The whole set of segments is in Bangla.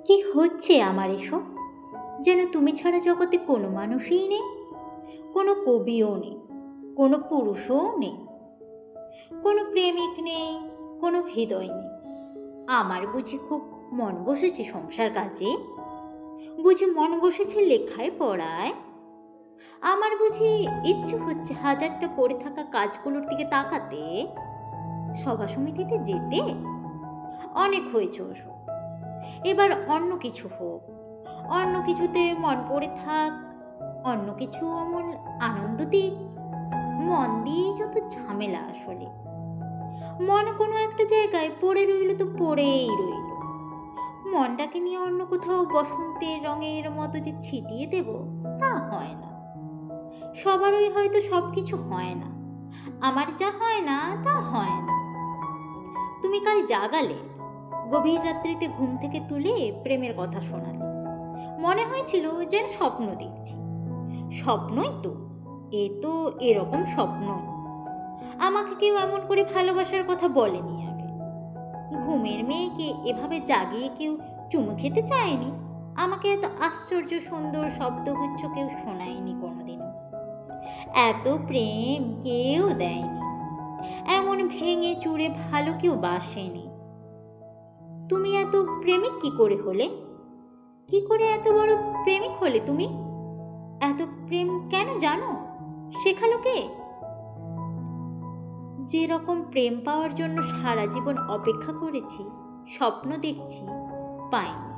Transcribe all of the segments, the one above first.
কি হচ্ছে আমার এসব? যেন তুমি ছাড়া জগতে কোনো মানুষই নেই, কোনো কবিও নেই, কোনো পুরুষও নেই, কোনো প্রেমিক নেই, কোনো হৃদয় নেই। আমার বুঝি খুব মন বসেছে সংসার কাজে, বুঝি মন বসেছে লেখায় পড়ায়। আমার বুঝি ইচ্ছে হচ্ছে হাজারটা পড়ে থাকা কাজগুলোর দিকে তাকাতে, সভা সমিতিতে যেতে। অনেক হয়েছে ওসব, এবার অন্য কিছু হোক, অন্য কিছুতে মন পড়ে থাক, অন্য কিছু অমন আনন্দ দিক। মন দিয়েই যত ঝামেলা আসলে। মন কোনো একটা জায়গায় পড়ে রইল তো পড়েই রইল। মনটাকে নিয়ে অন্য কোথাও বসন্তের রঙের মতো যে ছিটিয়ে দেব, তা হয় না। সবারই হয়তো সব কিছু হয় না, আমার যা হয় না তা হয় না। তুমি কাল জাগালে, গভীর রাত্রিতে ঘুম থেকে তুলে প্রেমের কথা শোনালে। মনে হয়েছিল যেন স্বপ্ন দেখছি। স্বপ্নই তো, এ তো এরকম স্বপ্নই। আমাকে কেউ এমন করে ভালোবাসার কথা বলেনি আগে। ঘুমের মেয়েকে এভাবে জাগিয়ে কেউ চুমু খেতে চায়নি। আমাকে এত আশ্চর্য সুন্দর শব্দগুচ্ছ কেউ শোনায়নি কোনোদিনও। এত প্রেম কেউ দেয়নি, এমন ভেঙে চুরে ভালো কেউ বাসেনি। তুমি এত প্রেমিক কি করে হলে? কি করে এত বড় প্রেমিক হলে তুমি? এত প্রেম কেন জানো? শেখালো কে? যে রকম প্রেম পাওয়ার জন্য সারা জীবন অপেক্ষা করেছি, স্বপ্ন দেখছি, পাইনি।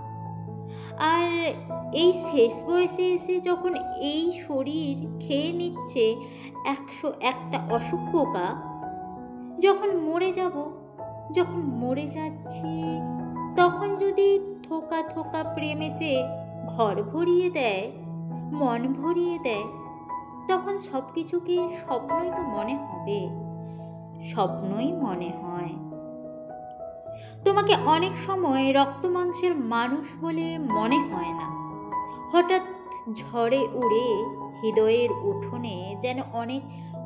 আর এই শেষ বয়সে এসে যখন এই শরীর খেয়ে নিচ্ছে 101টা অসুখ পোকা, যখন মরে যাব, যখন মরে যাচ্ছি, তখন যদি থোকা থোকা প্রেম এসে ঘর ভরিয়ে দেয়, মন ভরিয়ে দেয়, তখন সব কিছুকে স্বপ্নই তো মনে হবে, স্বপ্নই মনে হয়। তোমাকে অনেক সময় রক্ত মাংসের মানুষ বলে মনে হয় না। হঠাৎ ঝড়ে উড়ে হৃদয়ের উঠোনে যেন অনেক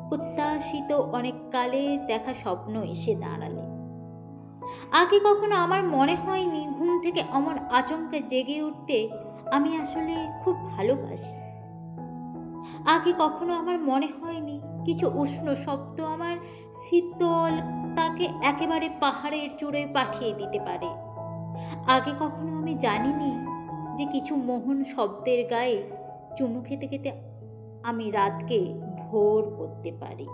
প্রত্যাশিত অনেক কালের দেখা স্বপ্ন এসে দাঁড়ালে। আগে কখনো আমার মনে হয়নি ঘুম থেকে অমন আচমকা জেগে উঠতে আমি আসলে খুব ভালোবাসি। আগে কখনো আমার মনে হয়নি কিছু উষ্ণ শব্দ আমার শীতল তাকে একেবারে পাহাড়ের চূড়ায় পাঠিয়ে দিতে পারে। আগে কখনো আমি জানিনি যে কিছু মোহন শব্দের গায়ে চুমু খেতে খেতে আমি রাতকে ভোর করতে পারি।